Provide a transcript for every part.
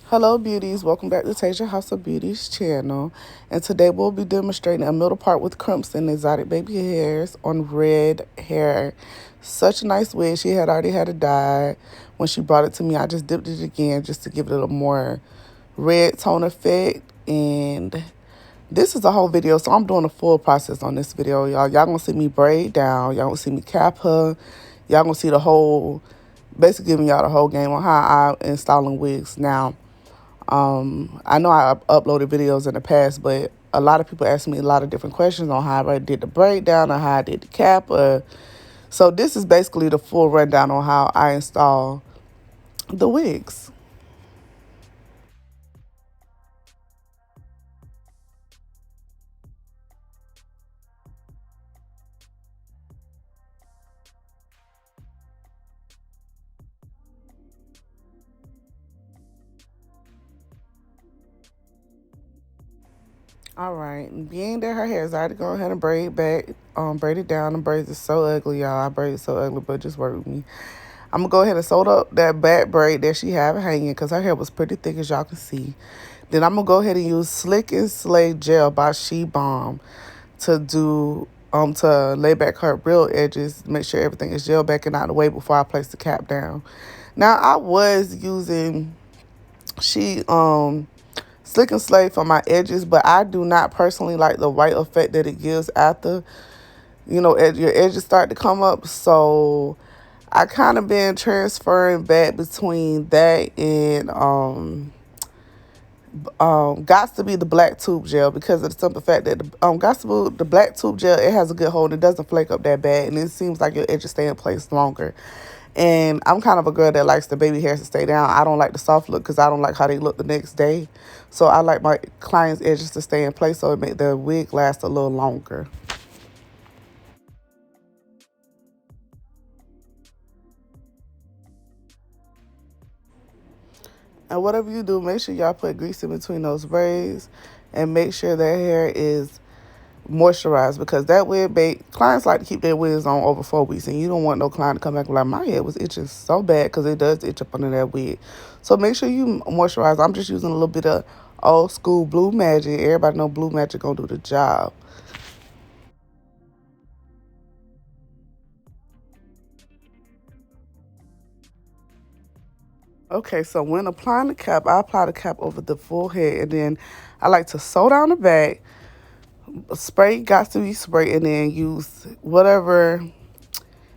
Hello beauties, welcome back to Tasia House of Beauties channel. And today we'll be demonstrating a middle part with crimps and exotic baby hairs on red hair. Such a nice wig. She had already had it dyed. When she brought it to me, I just dipped it again just to give it a more red tone effect. And this is a whole video, so I'm doing a full process on this video, y'all. Y'all gonna see me braid down. Y'all gonna see me cap her. Y'all gonna see the whole, basically giving y'all the whole game on how I'm installing wigs now. I know I uploaded videos in the past, but a lot of people ask me a lot of different questions on how I did the breakdown or how I did the cap. So this is basically the full rundown on how I install the wigs. All right, being that her hair is already go ahead and braid back, braid it down. The braids is so ugly, y'all. I braid it so ugly, but just work with me. I'm gonna go ahead and sew up that back braid that she have hanging because her hair was pretty thick, as y'all can see. Then I'm gonna go ahead and use Slick and Slay Gel by She Bomb to lay back her real edges, make sure everything is gel back and out of the way before I place the cap down. Now I was using she Slick and Slay for my edges, but I do not personally like the white effect that it gives after, your edges start to come up. So I kind of been transferring back between that and got to be the black tube gel because of the simple fact that got to be the black tube gel, it has a good hold. It doesn't flake up that bad, and it seems like your edges stay in place longer. And I'm kind of a girl that likes the baby hairs to stay down. I don't like the soft look because I don't like how they look the next day. So I like my clients' edges to stay in place so it make the wig last a little longer. And whatever you do, make sure y'all put grease in between those braids and make sure their hair is moisturized because that wig clients like to keep their wigs on over 4 weeks, and you don't want no client to come back and be like, my head was itching so bad, because it does itch up under that wig. So make sure you moisturize. I'm just using a little bit of old school Blue Magic. Everybody know Blue Magic gonna do the job. Okay, so when applying the cap, I apply the cap over the full head, and then I like to sew down the back. Spray got to be sprayed, and then use whatever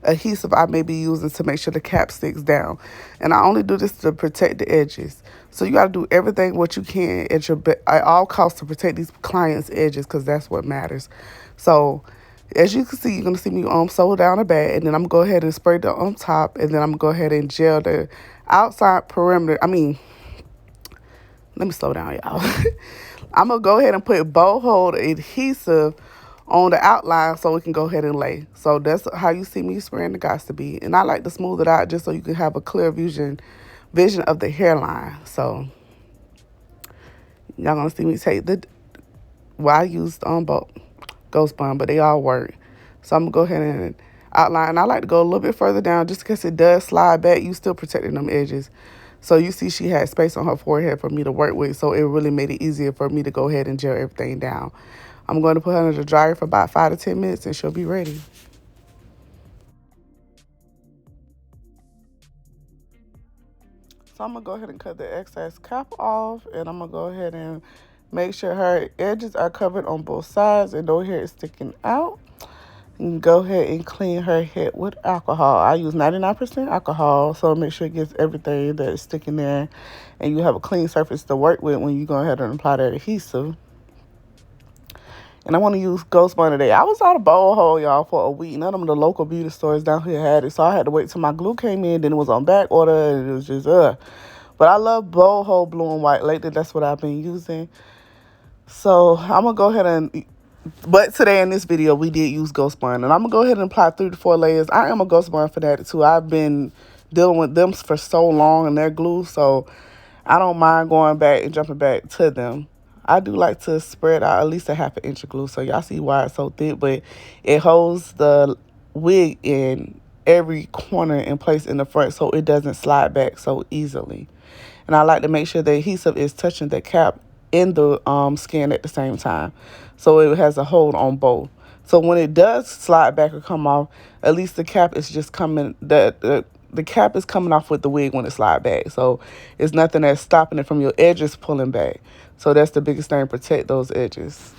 adhesive I may be using to make sure the cap sticks down. And I only do this to protect the edges. So you got to do everything what you can at all costs to protect these clients' edges, because that's what matters. So as you can see, you're going to see me sew down the back, and then I'm going to go ahead and spray the on top, and then I'm going to go ahead and gel the outside perimeter. Let me slow down, y'all. I'm going to go ahead and put bow hold adhesive on the outline so we can go ahead and lay. So that's how you see me spraying the got to be. And I like to smooth it out just so you can have a clear vision of the hairline. So y'all gonna see me take I used both Ghost Bond, but they all work. So I'm gonna go ahead and outline. I like to go a little bit further down just because it does slide back. You still protecting them edges. So you see she had space on her forehead for me to work with, so it really made it easier for me to go ahead and gel everything down. I'm going to put her in the dryer for about 5 to 10 minutes and she'll be ready. So I'm going to go ahead and cut the excess cap off, and I'm going to go ahead and make sure her edges are covered on both sides and no hair is sticking out. And go ahead and clean her head with alcohol. I use 99% alcohol, so make sure it gets everything that is sticking there and you have a clean surface to work with when you go ahead and apply that adhesive. And I want to use Ghost Bond today. I was out of bowl hole, y'all, for a week. None of the local beauty stores down here had it. So I had to wait till my glue came in. Then it was on back order. And it was just, But I love bowl hole blue and white. Lately, that's what I've been using. So I'm going to go ahead and... But today in this video, we did use Ghost Bond. And I'm going to go ahead and apply 3 to 4 layers. I am a Ghost Bond fanatic, too. I've been dealing with them for so long and their glue. So I don't mind going back and jumping back to them. I do like to spread out at least a half an inch of glue, so y'all see why it's so thick, but it holds the wig in every corner in place in the front so it doesn't slide back so easily. And I like to make sure the adhesive is touching the cap and the skin at the same time, so it has a hold on both. So when it does slide back or come off, at least the cap is just coming, the cap is coming off with the wig when it slide back. So it's nothing that's stopping it from your edges pulling back. So that's the biggest thing, protect those edges.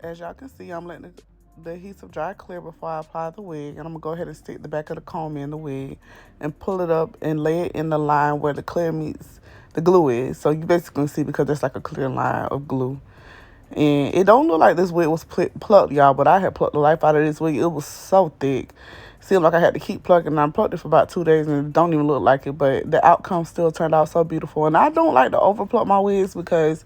As y'all can see, I'm letting the adhesive dry clear before I apply the wig. And I'm going to go ahead and stick the back of the comb in the wig and pull it up and lay it in the line where the clear meets the glue is. So you basically can see, because there's like a clear line of glue. And it don't look like this wig was plucked, y'all, but I had plucked the life out of this wig. It was so thick. Seemed like I had to keep plucking. I plucked it for about 2 days and it don't even look like it, but the outcome still turned out so beautiful. And I don't like to over pluck my wigs, because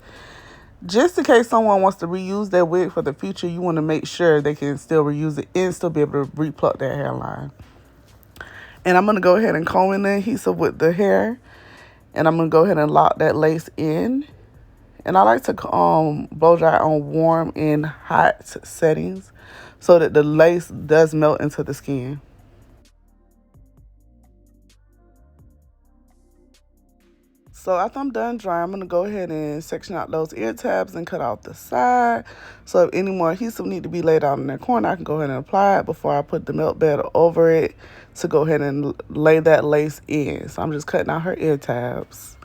just in case someone wants to reuse their wig for the future, you want to make sure they can still reuse it and still be able to repluck that hairline. And I'm going to go ahead and comb in the adhesive with the hair. And I'm going to go ahead and lock that lace in. And I like to blow dry on warm and hot settings so that the lace does melt into the skin. So after I'm done drying, I'm going to go ahead and section out those ear tabs and cut off the side. So if any more adhesive need to be laid out in that corner, I can go ahead and apply it before I put the melt bed over it to go ahead and lay that lace in. So I'm just cutting out her ear tabs.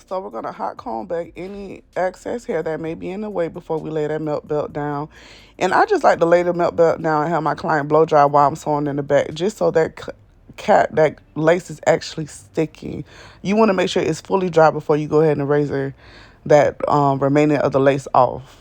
So we're going to hot comb back any excess hair that may be in the way before we lay that melt belt down. And I just like to lay the melt belt down and have my client blow dry while I'm sewing in the back, just so that that lace is actually sticking. You want to make sure it's fully dry before you go ahead and razor that remaining of the lace off.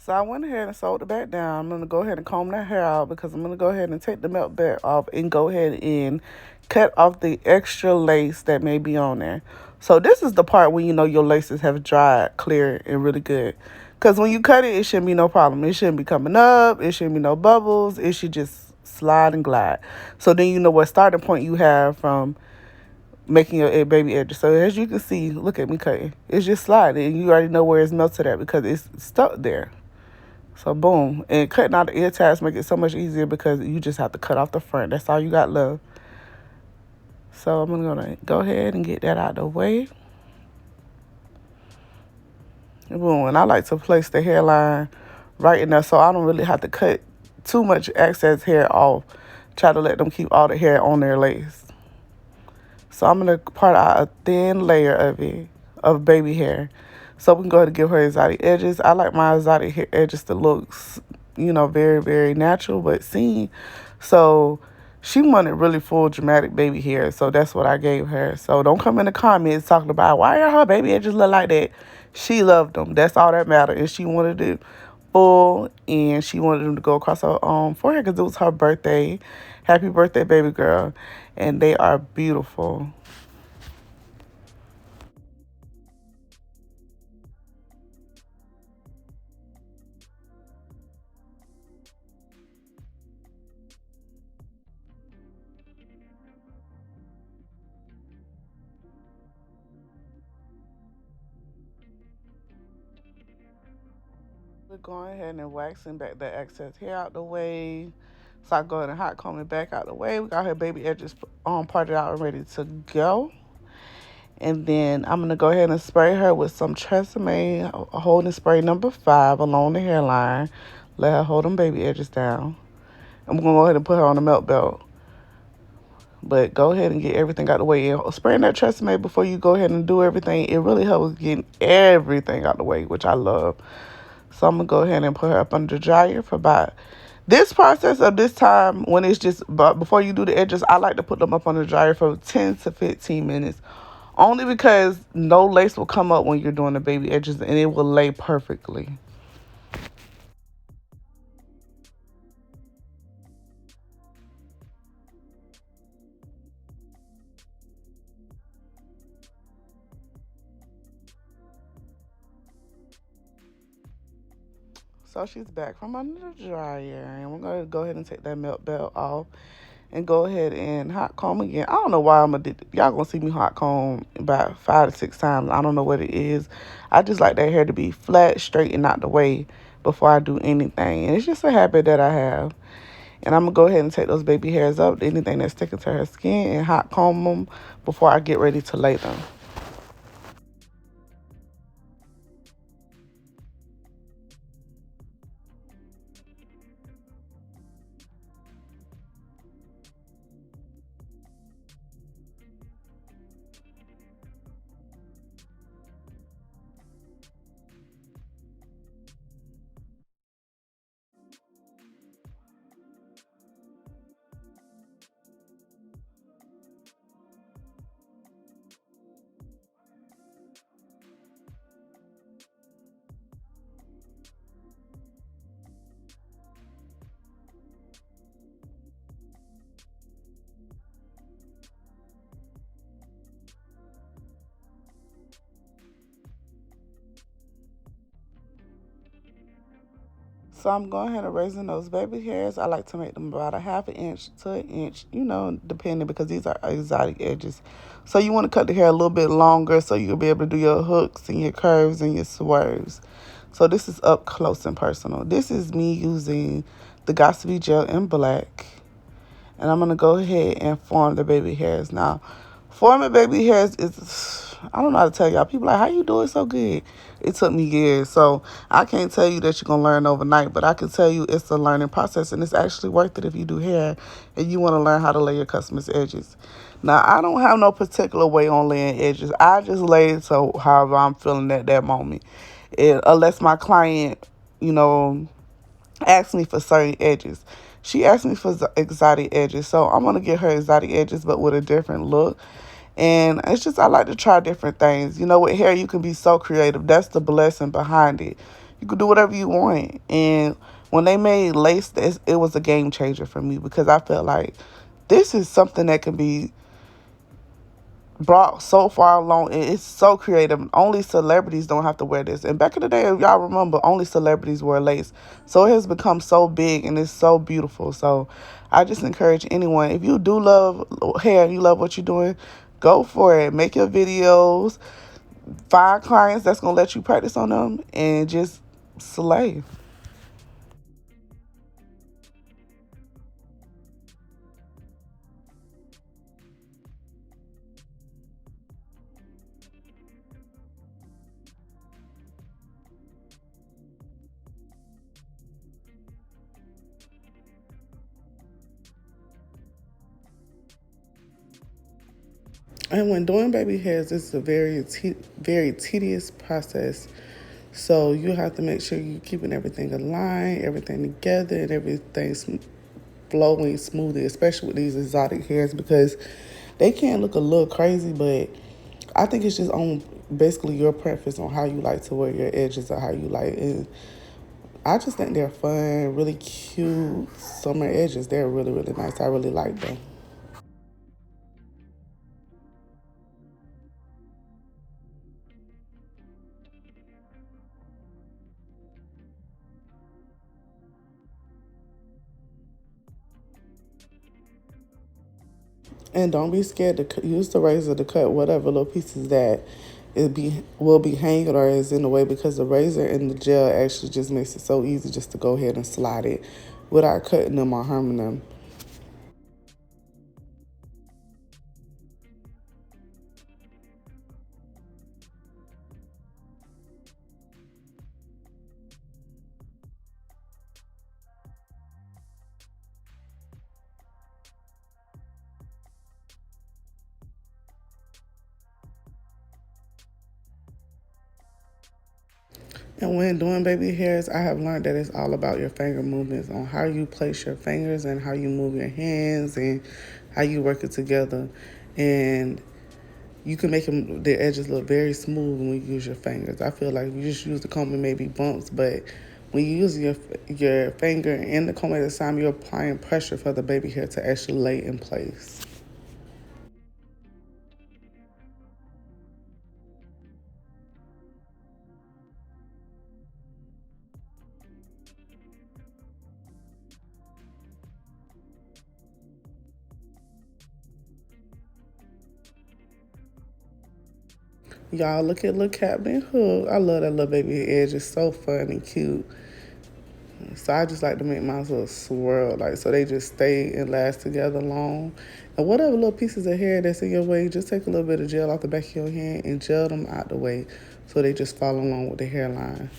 So I went ahead and sewed it back down. I'm going to go ahead and comb that hair out because I'm going to go ahead and take the melt back off and go ahead and cut off the extra lace that may be on there. So this is the part when you know your laces have dried, clear, and really good. Because when you cut it, it shouldn't be no problem. It shouldn't be coming up. It shouldn't be no bubbles. It should just slide and glide. So then you know what starting point you have from making your baby edges. So as you can see, look at me cutting. It's just sliding. And you already know where it's melted at because it's stuck there. So boom. And cutting out the ear tabs make it so much easier because you just have to cut off the front. That's all you got left. So I'm going to go ahead and get that out of the way. And boom. And I like to place the hairline right in there so I don't really have to cut too much excess hair off. Try to let them keep all the hair on their lace. So I'm going to part out a thin layer of it, of baby hair. So we can go ahead and give her exotic edges. I like my exotic hair edges to look, you know, very, very natural, but seen. So she wanted really full, dramatic baby hair. So that's what I gave her. So don't come in the comments talking about, why are her baby edges look like that? She loved them. That's all that mattered. And she wanted it full, and she wanted them to go across her forehead because it was her birthday. Happy birthday, baby girl. And they are beautiful. We're going ahead and waxing back the excess hair out the way. So I go ahead and hot comb it back out the way. We got her baby edges parted out and ready to go. And then I'm going to go ahead and spray her with some Tresemme holding spray number 5 along the hairline. Let her hold them baby edges down. I'm going to go ahead and put her on the melt belt. But go ahead and get everything out the way. And spraying that Tresemme before you go ahead and do everything, it really helps getting everything out the way, which I love. So I'm going to go ahead and put her up under the dryer for about... This process of this time, when it's just... But before you do the edges, I like to put them up on the dryer for 10 to 15 minutes. Only because no lace will come up when you're doing the baby edges, and it will lay perfectly. So she's back from under the dryer, and we're going to go ahead and take that melt belt off and go ahead and hot comb again. I don't know why I'm addicted. Y'all going to see me hot comb about 5 to 6 times. I don't know what it is. I just like that hair to be flat, straight, and out the way before I do anything. And it's just a habit that I have. And I'm going to go ahead and take those baby hairs up, anything that's sticking to her skin, and hot comb them before I get ready to lay them. So I'm going ahead and raising those baby hairs. I like to make them about a half an inch to an inch, you know, depending, because these are exotic edges. So you want to cut the hair a little bit longer so you'll be able to do your hooks and your curves and your swerves. So this is up close and personal. This is me using the Gossipy Gel in black. And I'm going to go ahead and form the baby hairs. Now, forming baby hairs is, I don't know how to tell y'all. People are like, how you do it so good? It took me years. So I can't tell you that you're going to learn overnight. But I can tell you it's a learning process. And it's actually worth it if you do hair and you want to learn how to lay your customers' edges. Now, I don't have no particular way on laying edges. I just lay it so however I'm feeling at that moment. Unless my client, you know, asks me for certain edges. She asked me for exotic edges, so I'm going to get her exotic edges, but with a different look. And it's just, I like to try different things. You know, with hair, you can be so creative. That's the blessing behind it. You could do whatever you want. And when they made lace, it was a game changer for me because I felt like this is something that can be brought so far along, and it's so creative. Only celebrities don't have to wear this. And back in the day, if y'all remember, only celebrities wore lace. So it has become so big and it's so beautiful. So I just encourage anyone, if you do love hair and you love what you're doing, go for it. Make your videos, find clients that's gonna let you practice on them, and just slay. And when doing baby hairs, it's a very tedious process. So you have to make sure you're keeping everything aligned, everything together, and everything flowing smoothly, especially with these exotic hairs because they can look a little crazy, but I think it's just on basically your preference on how you like to wear your edges or how you like it. I just think they're fun, really cute summer edges. They're really, really nice. I really like them. And don't be scared to use the razor to cut whatever little pieces that will be hanging or is in the way because the razor and the gel actually just makes it so easy just to go ahead and slide it without cutting them or harming them. And when doing baby hairs, I have learned that it's all about your finger movements, on how you place your fingers and how you move your hands and how you work it together. And you can make the edges look very smooth when you use your fingers. I feel like if you just use the comb, it may be bumps, but when you use your finger and the comb at the time, you're applying pressure for the baby hair to actually lay in place. Y'all, look at little Captain Hook. I love that little baby edge. It's so fun and cute. So I just like to make mine little swirl, like so they just stay and last together long. And whatever little pieces of hair that's in your way, just take a little bit of gel off the back of your hand and gel them out the way so they just follow along with the hairline.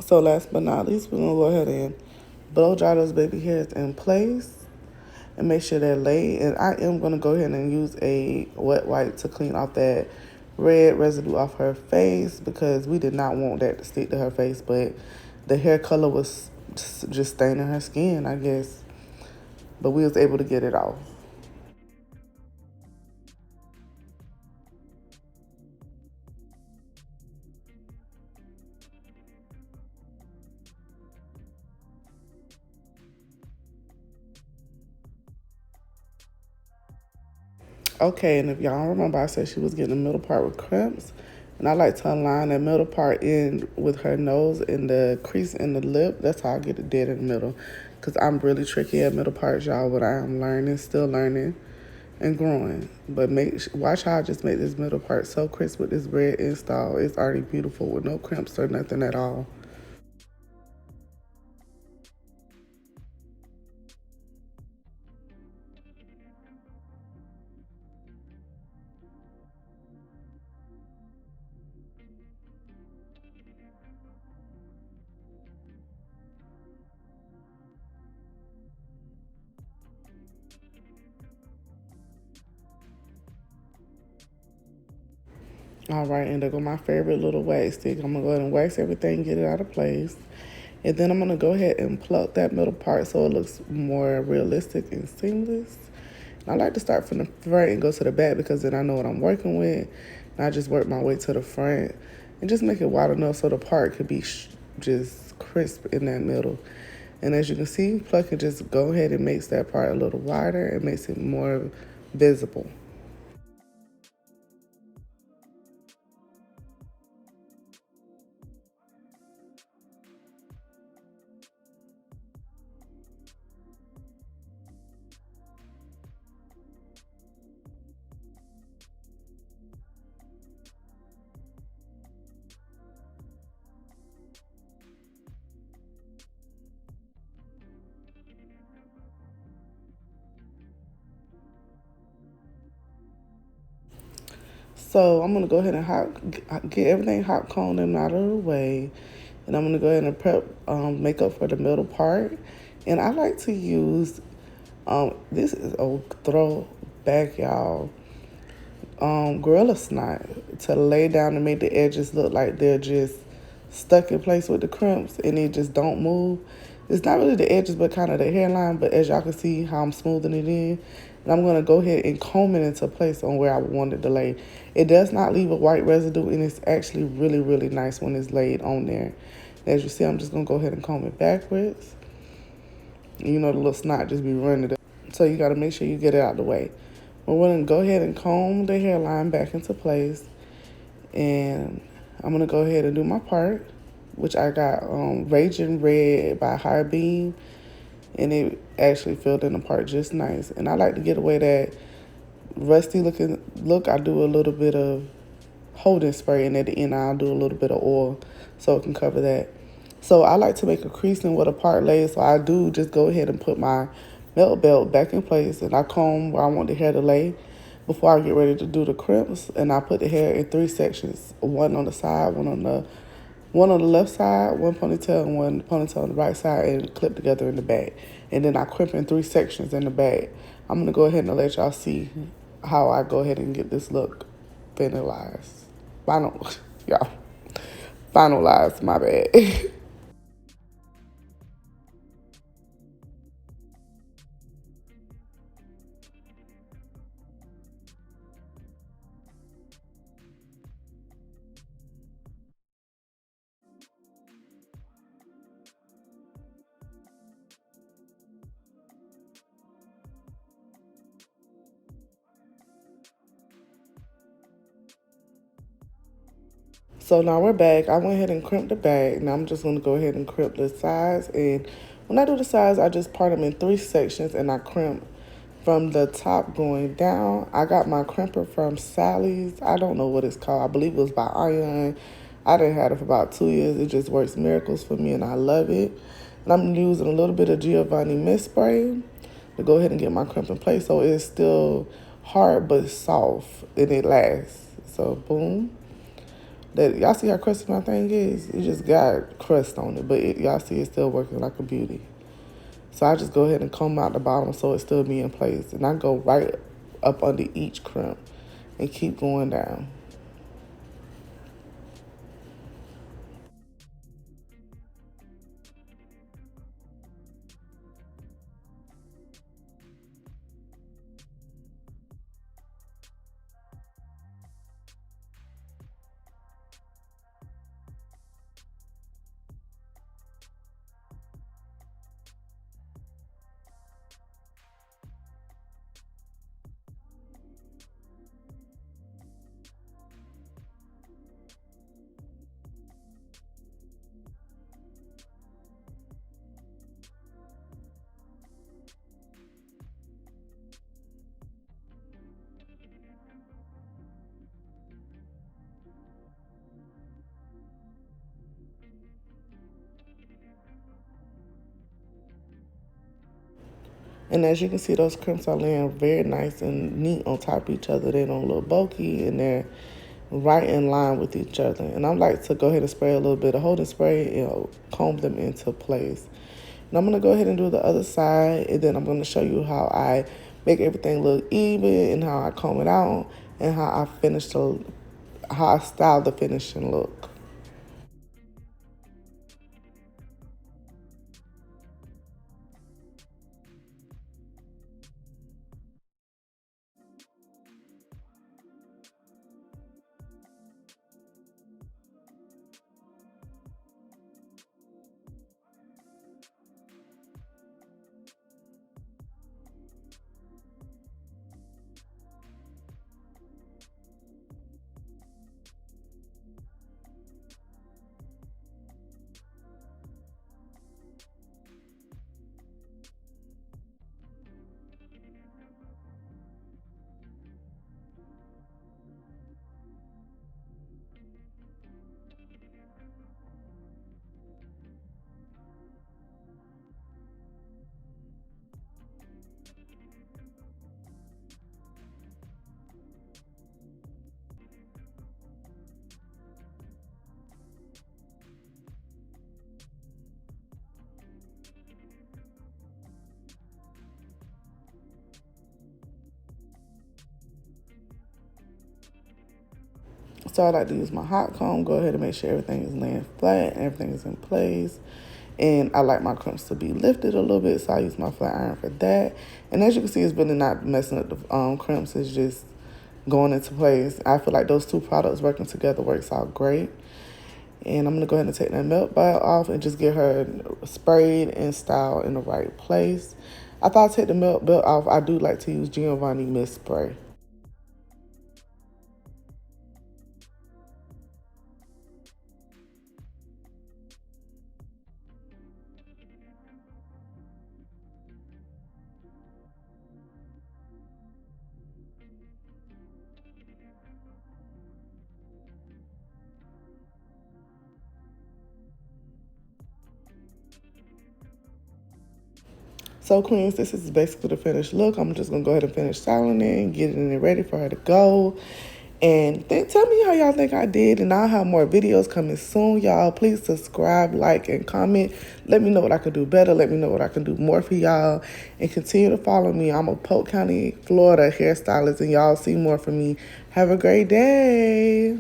So last but not least, we're gonna go ahead and blow dry those baby hairs in place and make sure they're laid. And I am gonna go ahead and use a wet wipe to clean off that red residue off her face because we did not want that to stick to her face, but the hair color was just staining her skin, I guess. But we was able to get it off. Okay, and if y'all remember, I said she was getting the middle part with crimps. And I like to align that middle part in with her nose and the crease in the lip. That's how I get it dead in the middle. Because I'm really tricky at middle parts, y'all, but I am learning, still learning and growing. But watch how I just make this middle part so crisp with this red install. It's already beautiful with no crimps or nothing at all. All right, and there go my favorite little wax stick. I'm gonna go ahead and wax everything, get it out of place. And then I'm gonna go ahead and pluck that middle part so it looks more realistic and seamless. And I like to start from the front and go to the back because then I know what I'm working with. And I just work my way to the front and just make it wide enough so the part could be just crisp in that middle. And as you can see, plucking just go ahead and makes that part a little wider and makes it more visible. So I'm gonna go ahead and get everything hot combed and out of the way, and I'm gonna go ahead and prep makeup for the middle part. And I like to use this is a throwback, y'all. Gorilla Snot to lay down and make the edges look like they're just stuck in place with the crimps and they just don't move. It's not really the edges, but kind of the hairline. But as y'all can see how I'm smoothing it in. And I'm going to go ahead and comb it into place on where I want it to lay. It does not leave a white residue, and it's actually really, really nice when it's laid on there. As you see, I'm just going to go ahead and comb it backwards. You know, the little snot just be running. So you got to make sure you get it out of the way. We're going to go ahead and comb the hairline back into place. And I'm going to go ahead and do my part, which I got Raging Red by High Beam. And it actually filled in the part just nice. And I like to get away that rusty looking look. I do a little bit of holding spray, and at the end I'll do a little bit of oil so it can cover that. So I like to make a creasing with a part laid, so I do just go ahead and put my belt back in place, and I comb where I want the hair to lay before I get ready to do the crimps. And I put the hair in 3 sections, one on the side, one on the left side, one ponytail, and one ponytail on the right side, and clip together in the back. And then I crimp in 3 sections in the back. I'm going to go ahead and let y'all see how I go ahead and get this look finalized. Y'all, finalized, my bad. So now we're back. I went ahead and crimped the back. Now I'm just going to go ahead and crimp the sides. And when I do the sides, I just part them in 3 sections and I crimp from the top going down. I got my crimper from Sally's. I don't know what it's called. I believe it was by Iron. I done had it for about 2 years. It just works miracles for me and I love it. And I'm using a little bit of Giovanni mist spray to go ahead and get my crimp in place. So it's still hard but soft and it lasts. So boom. That y'all see how crusty my thing is? It just got crust on it, but y'all see it's still working like a beauty. So I just go ahead and comb out the bottom so it still be in place. And I go right up under each crimp and keep going down. And as you can see, those crimps are laying very nice and neat on top of each other. They don't look bulky and they're right in line with each other. And I like to go ahead and spray a little bit of holding spray and comb them into place. And I'm going to go ahead and do the other side, and then I'm going to show you how I make everything look even and how I comb it out and how I finish the how I style the finishing look. So I like to use my hot comb, go ahead and make sure everything is laying flat and everything is in place. And I like my crimps to be lifted a little bit, so I use my flat iron for that. And as you can see, it's really not messing up the crimps, it's just going into place. I feel like those two products working together works out great. And I'm gonna go ahead and take that milk bottle off and just get her sprayed and styled in the right place. After I take the milk belt off, I do like to use Giovanni Mist Spray. So queens, this is basically the finished look. I'm just gonna go ahead and finish styling it and getting it ready for her to go. And then tell me how y'all think I did, and I'll have more videos coming soon, y'all. Please subscribe, like, and comment. Let me know what I can do better. Let me know what I can do more for y'all. And continue to follow me. I'm a Polk County, Florida hairstylist, and y'all see more from me. Have a great day.